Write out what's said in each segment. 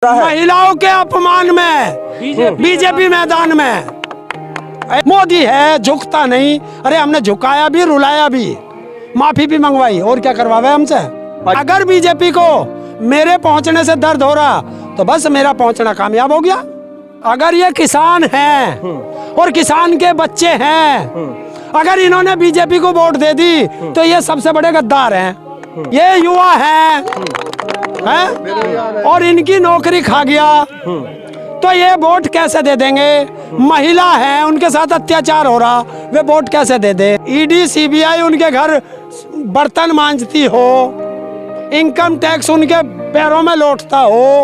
महिलाओं के अपमान में बीजेपी मैदान में मोदी है, झुकता नहीं। अरे हमने झुकाया भी, रुलाया भी, माफी भी मंगवाई, और क्या करवावे हमसे। अगर बीजेपी को मेरे पहुंचने से दर्द हो रहा तो बस मेरा पहुंचना कामयाब हो गया। अगर ये किसान हैं और किसान के बच्चे हैं, अगर इन्होंने बीजेपी को वोट दे दी तो ये सबसे बड़े गद्दार हैं। ये युवा हैं और इनकी नौकरी खा गया तो ये वोट कैसे दे देंगे। महिला है, उनके साथ अत्याचार हो रहा, वे वोट कैसे दे दे। ईडी सीबीआई उनके घर बर्तन मांजती हो, इनकम टैक्स उनके पैरों में लौटता हो,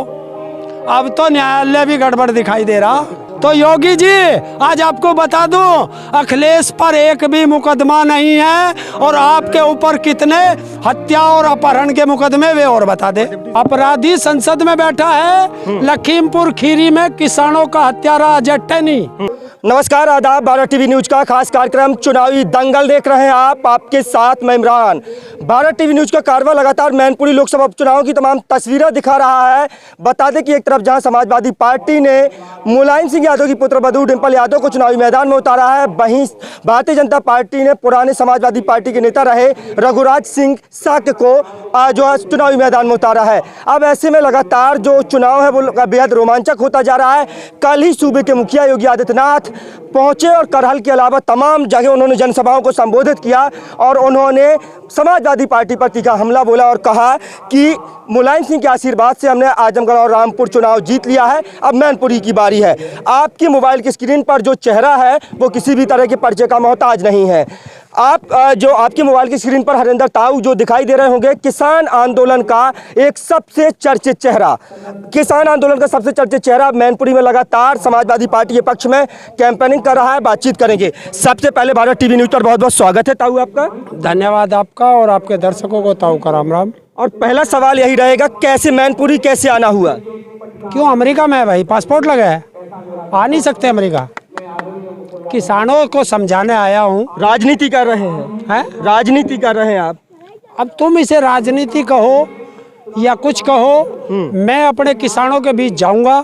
अब तो न्यायालय भी गड़बड़ दिखाई दे रहा। तो योगी जी आज आपको बता दूं, अखिलेश पर एक भी मुकदमा नहीं है और आपके ऊपर कितने हत्या और अपहरण के मुकदमे वे और बता दे। अपराधी संसद में बैठा है, लखीमपुर खीरी में किसानों का हत्यारा अजय टैनी। नमस्कार, आदाब। भारत टीवी न्यूज का खास कार्यक्रम चुनावी दंगल देख रहे हैं आप, आपके साथ मैं इमरान। भारत टीवी न्यूज का कारवा लगातार मैनपुरी लोकसभा उपचुनाव की तमाम तस्वीरें दिखा रहा है। बता दें कि एक तरफ जहां समाजवादी पार्टी ने मुलायम सिंह यादव की पुत्रवधू डिंपल यादव को चुनावी मैदान में उतारा है, वहीं भारतीय जनता पार्टी ने पुराने समाजवादी पार्टी के नेता रहे रघुराज सिंह साक्य को जो है चुनावी मैदान में उतारा है। अब ऐसे में लगातार जो चुनाव है वो बेहद रोमांचक होता जा रहा है। कल ही सूबे के मुखिया योगी आदित्यनाथ पहुंचे और करहल के अलावा तमाम जगह उन्होंने जनसभाओं को संबोधित किया और उन्होंने समाजवादी पार्टी पर तीखा हमला बोला और कहा कि मुलायम सिंह के आशीर्वाद से हमने आजमगढ़ और रामपुर चुनाव जीत लिया है, अब मैनपुरी की बारी है। आपकी मोबाइल की स्क्रीन पर जो चेहरा है वो किसी भी तरह के परिचय का मोहताज नहीं है। जो आपकी मोबाइल की स्क्रीन पर हरिंदर ताऊ जो दिखाई दे रहे होंगे, किसान आंदोलन का एक सबसे चर्चित चेहरा, किसान आंदोलन का सबसे चर्चित चेहरा मैनपुरी में लगातार समाजवादी पार्टी के पक्ष में कैंपेनिंग कर रहा है। बातचीत करेंगे। सबसे पहले भारत टीवी न्यूज पर बहुत बहुत स्वागत है ताऊ आपका। धन्यवाद आपका और आपके दर्शकों को ताऊ का राम राम। और पहला सवाल यही रहेगा, कैसे मैनपुरी कैसे आना हुआ? क्यों अमेरिका में है भाई, पासपोर्ट लगा है, आ नहीं सकते अमेरिका। किसानों को समझाने आया हूँ। राजनीति कर रहे हैं? राजनीति कर रहे हैं आप? अब तुम इसे राजनीति कहो या कुछ कहो, मैं अपने किसानों के बीच जाऊंगा,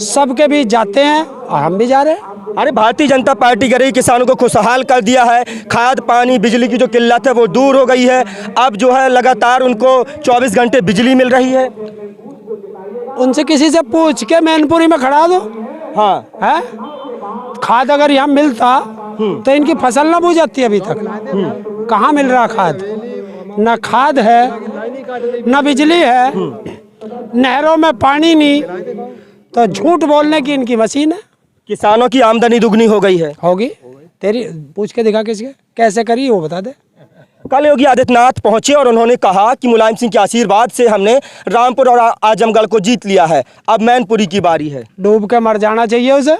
सबके बीच जाते हैं और हम भी जा रहे हैं। अरे भारतीय जनता पार्टी गरीब किसानों को खुशहाल कर दिया है, खाद पानी बिजली की जो किल्लत है वो दूर हो गई है। अब जो है लगातार उनको 24 घंटे बिजली मिल रही है। उनसे किसी से पूछ के मैनपुरी में खड़ा दो। हाँ है, खाद अगर यहाँ मिलता तो इनकी फसल ना बुझ जाती अभी तक। कहाँ मिल रहा खाद? न खाद है, न बिजली है, नहरों में पानी नहीं, तो झूठ बोलने की इनकी मशीन है। किसानों की आमदनी दुगनी हो गई है। होगी तेरी, पूछ के दिखा किसके कैसे करी वो बता दे। कल योगी आदित्यनाथ पहुंचे और उन्होंने कहा कि मुलायम सिंह के आशीर्वाद से हमने रामपुर और आजमगढ़ को जीत लिया है, अब मैनपुरी की बारी है। डूब के मर जाना चाहिए उसे।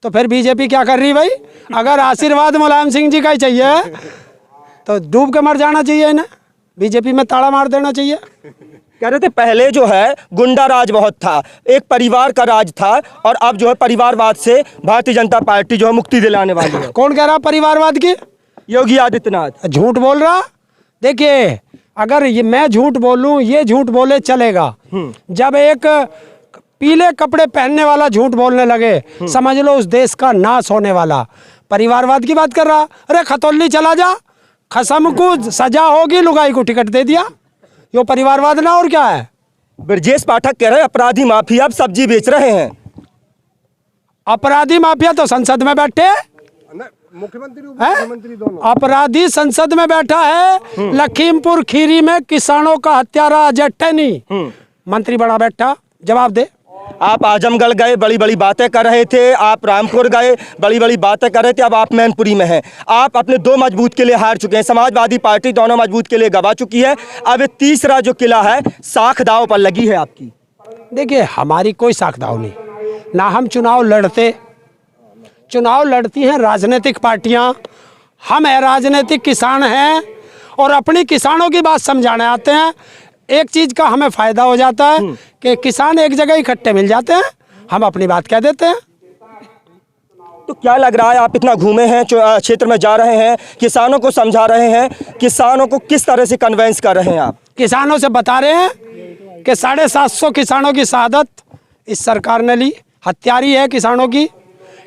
तो फिर बीजेपी क्या कर रही भाई? अगर आशीर्वाद मुलायम सिंह जी का ही चाहिए तो डूब के मर जाना चाहिए इन्हें, बीजेपी में ताड़ा मार देना चाहिए। कह रहे थे पहले जो है गुंडा राज बहुत था, एक परिवार का राज था, और अब जो है परिवारवाद से भारतीय जनता पार्टी जो है मुक्ति दिलाने वाली है। कौन कह रहा परिवारवाद की? योगी आदित्यनाथ। झूठ बोल रहा। देखिए, अगर ये मैं झूठ बोलूं, ये झूठ बोले चलेगा। जब एक पीले कपड़े पहनने वाला झूठ बोलने लगे, समझ लो उस देश का नाश होने वाला। परिवारवाद की बात कर रहा। अरे खतौली चला जा, खसम को सजा होगी, लुगाई को टिकट दे दिया, यो परिवारवाद ना और क्या है? ब्रजेश पाठक कह रहे हैं अपराधी माफिया अब सब्जी बेच रहे हैं। अपराधी माफिया तो संसद में बैठे, मुख्यमंत्री दोनों। अपराधी संसद में बैठा है। लखीमपुर खीरी में किसानों का हत्यारा अजय टैनी मंत्री बड़ा बैठा, जवाब दे। आप आजमगढ़ गए, बड़ी बड़ी बातें कर रहे थे, आप रामपुर गए, बड़ी बड़ी बातें कर रहे थे, अब आप मैनपुरी में हैं। आप अपने 2 मजबूत किले हार चुके हैं, समाजवादी पार्टी दोनों मजबूत किले गवा चुकी है, अब तीसरा जो किला है साख दाव पर लगी है आपकी। देखिए, हमारी कोई साख दाव नहीं, ना हम चुनाव लड़ते। चुनाव लड़ती हैं राजनीतिक पार्टियां, हम राजनीतिक किसान हैं और अपनी किसानों की बात समझाने आते हैं। एक चीज़ का हमें फ़ायदा हो जाता है कि किसान एक जगह इकट्ठे मिल जाते हैं, हम अपनी बात कह देते हैं। तो क्या लग रहा है, आप इतना घूमे हैं, क्षेत्र में जा रहे हैं, किसानों को समझा रहे हैं, किसानों को किस तरह से कन्वेंस कर रहे हैं आप? किसानों से बता रहे हैं कि 750 किसानों की शहादत इस सरकार ने ली। हत्यारी है किसानों की,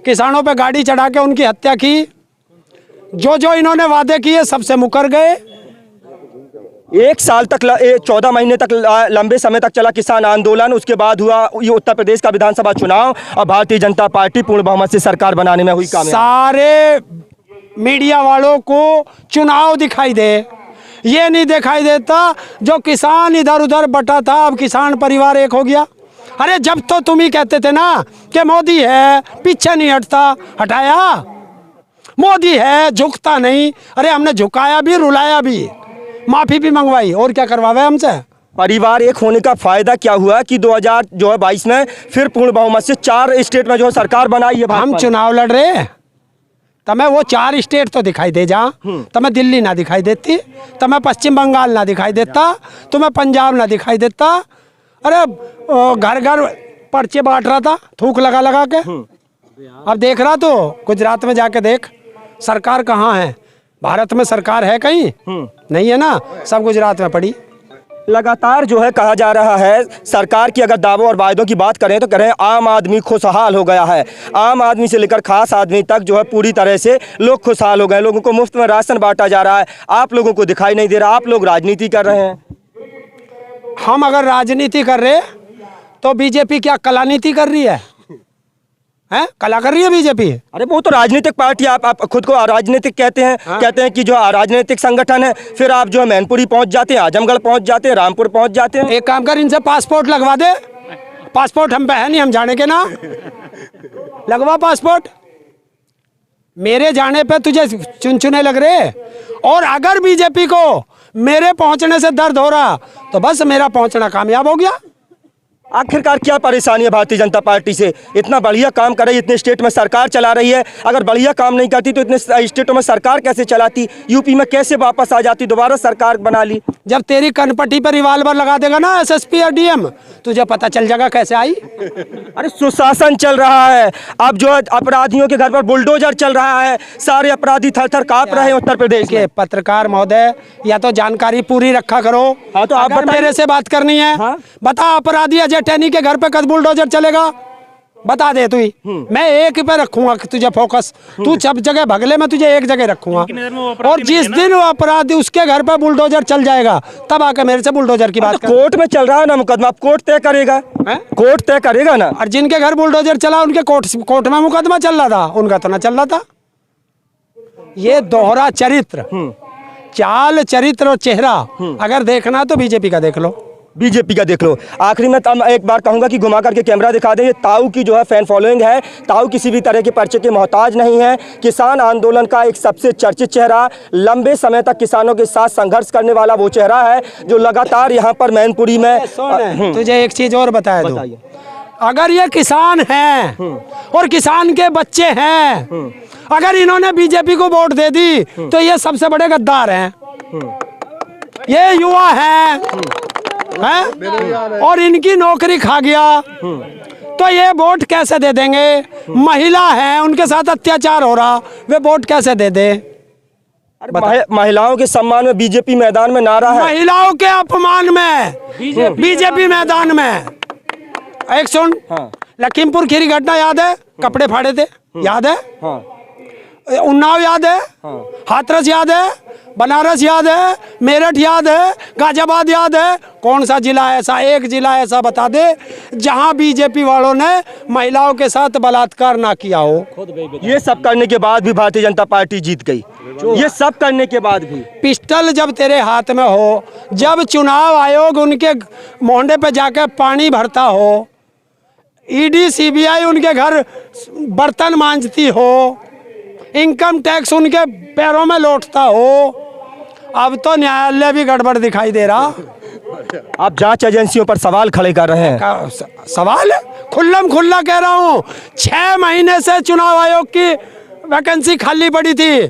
किसानों पे गाड़ी चढ़ा के उनकी हत्या की। जो जो इन्होंने वादे किए सबसे मुकर गए। 1 साल तक 14 महीने तक लंबे समय तक चला किसान आंदोलन, उसके बाद हुआ ये उत्तर प्रदेश का विधानसभा चुनाव और भारतीय जनता पार्टी पूर्ण बहुमत से सरकार बनाने में हुई कामयाब। सारे मीडिया वालों को चुनाव दिखाई दे, ये नहीं दिखाई देता जो किसान इधर उधर बटा था, अब किसान परिवार एक हो गया। अरे जब तो तुम ही कहते थे ना कि मोदी है पीछे नहीं हटता, हटाया। मोदी है झुकता नहीं, अरे हमने झुकाया भी, रुलाया भी, माफी भी मंगवाई, और क्या करवावे हमसे। परिवार एक होने का फायदा क्या हुआ कि 2022 में फिर पूर्ण बहुमत से 4 स्टेट में जो है सरकार बनाई है। हम चुनाव लड़ रहे, तमें वो 4 स्टेट तो दिखाई दे जा, तुम्हें दिल्ली ना दिखाई देती, तुम्हें पश्चिम बंगाल ना दिखाई देता, तुम्हें पंजाब ना दिखाई देता। अरे घर घर पर्चे बांट रहा था थूक लगा लगा के। अब देख रहा तो गुजरात में जाके देख सरकार कहाँ है। भारत में सरकार है कहीं? नहीं है ना, सब गुजरात में पड़ी। लगातार जो है कहा जा रहा है सरकार की अगर दावों और वायदों की बात करें तो कह रहे हैं आम आदमी खुशहाल हो गया है। आम आदमी से लेकर खास आदमी तक जो है पूरी तरह से लोग खुशहाल हो गए। लोगों को मुफ्त में राशन बांटा जा रहा है, आप लोगों को दिखाई नहीं दे रहा। आप लोग राजनीति कर रहे हैं। हम अगर राजनीति कर रहे तो बीजेपी क्या कलानीति कर रही है? हैं? कला कर रही है बीजेपी? अरे वो तो राजनीतिक पार्टी, आप खुद को राजनीतिक कहते हैं। हाँ? कहते हैं कि जो राजनीतिक संगठन है, फिर आप जो है मैनपुरी पहुंच जाते हैं, आजमगढ़ पहुंच जाते हैं, रामपुर पहुंच जाते हैं। एक काम कर, इनसे पासपोर्ट लगवा दे। पासपोर्ट हम पे है नहीं, हम जाने के ना। लगवा पासपोर्ट। मेरे जाने पे तुझे चुनचुने लग रहे। और अगर बीजेपी को मेरे पहुंचने से दर्द हो रहा तो बस मेरा पहुंचना कामयाब हो गया। आखिरकार क्या परेशानी है भारतीय जनता पार्टी से? इतना बढ़िया काम कर रही है, इतने स्टेट में सरकार चला रही है। अगर बढ़िया काम नहीं करती तो इतने स्टेटों में सरकार कैसे चलाती? यूपी में कैसे वापस आ जाती, दोबारा सरकार बना ली? जब तेरी कनपट्टी पर रिवाल्वर लगा देगा ना एसएसपी और डीएम, तुझे पता चल जाएगा कैसे आई। अरे सुशासन चल रहा है, अब जो अपराधियों के घर पर बुलडोजर चल रहा है, सारे अपराधी थर थर कांप रहे हैं उत्तर प्रदेश के। पत्रकार महोदय, या तो जानकारी पूरी रखा करो। हाँ, तो आप मेरे से बात करनी है। हाँ? बता, अपराधी अजय टैनी के घर पे कद बुलडोजर चलेगा? बता दे तू ही। मैं एक पे रखूंगा तुझे फोकस। तू सब जगह भगले, में तुझे एक जगह रखूंगा। और जिस दिन वो अपराधी उसके घर पे बुलडोजर चल जाएगा तब आके मेरे से बुलडोजर की बात कर। कोर्ट में चल रहा है ना मुकदमा, अब कोर्ट तय करेगा। कोर्ट तय करेगा ना। और जिनके घर बुलडोजर चला उनके कोर्ट में मुकदमा चल रहा था, उनका तो ना चल रहा था। ये दोहरा चरित्र, चाल चरित्र और चेहरा अगर देखना तो बीजेपी का देख लो। बीजेपी का देख लो। आखिरी में तब एक बार कहूंगा कि घुमा करके कैमरा दिखा दें। ये ताऊ की जो है फैन फॉलोइंग है। ताऊ किसी भी तरह के पर्चे के मोहताज नहीं है। किसान आंदोलन का एक सबसे चर्चित चेहरा, लंबे समय तक किसानों के साथ संघर्ष करने वाला वो चेहरा है जो लगातार यहाँ पर मैनपुरी में। तुझे एक चीज और बताया दूं, अगर ये किसान हैं और किसान के बच्चे हैं, अगर इन्होंने बीजेपी को वोट दे दी तो ये सबसे बड़े गद्दार हैं। ये युवा हैं और इनकी नौकरी खा गया तो ये वोट कैसे दे देंगे? महिला है, उनके साथ अत्याचार हो रहा, वे वोट कैसे दे दे? महिलाओं के सम्मान में बीजेपी मैदान में नारा है। महिलाओं के अपमान में बीजेपी मैदान में। एक सुन, लखीमपुर खीरी घटना याद है? कपड़े फाड़े थे, याद है? उन्नाव याद है? हाथरस याद है? बनारस याद है? मेरठ याद है? गाजियाबाद याद है? कौन सा जिला ऐसा, एक जिला ऐसा बता दे जहां बीजेपी वालों ने महिलाओं के साथ बलात्कार ना किया हो? ये सब करने के बाद भी भारतीय जनता पार्टी जीत गई। ये सब करने के बाद भी पिस्टल जब तेरे हाथ में हो, जब चुनाव आयोग उनके मोहल्ले पे जाकर पानी भरता हो, ईडी सीबीआई उनके घर बर्तन मांजती हो, इनकम टैक्स उनके पैरों में लौटता हो, अब तो न्यायालय भी गड़बड़ दिखाई दे रहा। आप जांच एजेंसियों पर सवाल खड़े कर रहे हैं। सवाल खुल्लम खुल्ला कह रहा हूं, 6 महीने से चुनाव आयोग की वैकेंसी खाली पड़ी थी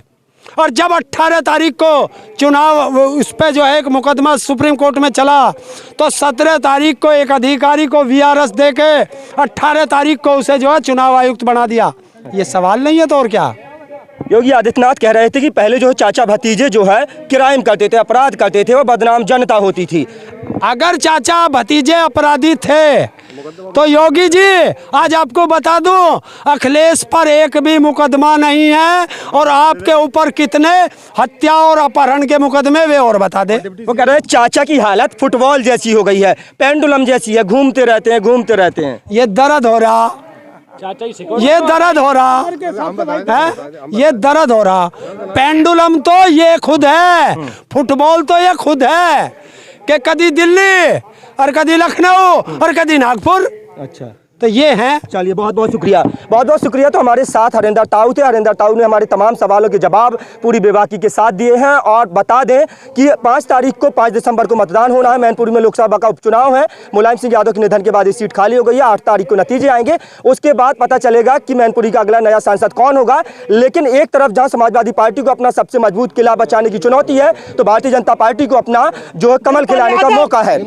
और जब 18 तारीख को चुनाव उस पर जो है एक मुकदमा सुप्रीम कोर्ट में चला तो 17 तारीख को एक अधिकारी को वीआरएस दे के 18 तारीख को उसे जो है चुनाव आयुक्त बना दिया। ये सवाल नहीं है तो और क्या? योगी आदित्यनाथ कह रहे थे कि पहले जो चाचा भतीजे जो है क्राइम करते थे, अपराध करते थे, वो बदनाम जनता होती थी। अगर चाचा भतीजे अपराधी थे तो योगी जी आज आपको बता दूं, अखिलेश पर एक भी मुकदमा नहीं है, और आपके ऊपर कितने हत्या और अपहरण के मुकदमे वे और बता दे। वो कह रहे हैं चाचा की हालत फुटबॉल जैसी हो गई है, पेंडुलम जैसी है, घूमते रहते हैं, घूमते रहते हैं। ये दर्द हो रहा, ये दर्द हो रहा है, ये दर्द हो रहा। पेंडुलम तो ये खुद है, फुटबॉल तो ये खुद है कि कभी दिल्ली और कभी लखनऊ और कभी नागपुर। अच्छा, तो ये हैं। चलिए बहुत बहुत शुक्रिया, बहुत बहुत शुक्रिया। तो हमारे साथ हरिंदर ताऊ थे। हरिंदर ताऊ ने हमारे तमाम सवालों के जवाब पूरी बेबाकी के साथ दिए हैं। और बता दें कि 5 तारीख को 5 दिसंबर को मतदान होना है। मैनपुरी में लोकसभा का उपचुनाव है। मुलायम सिंह यादव के निधन के बाद ये सीट खाली हो गई है। 8 तारीख को नतीजे आएंगे, उसके बाद पता चलेगा कि मैनपुरी का अगला नया सांसद कौन होगा। लेकिन एक तरफ जहां समाजवादी पार्टी को अपना सबसे मजबूत किला बचाने की चुनौती है, तो भारतीय जनता पार्टी को अपना जो कमल खिलाने का मौका है।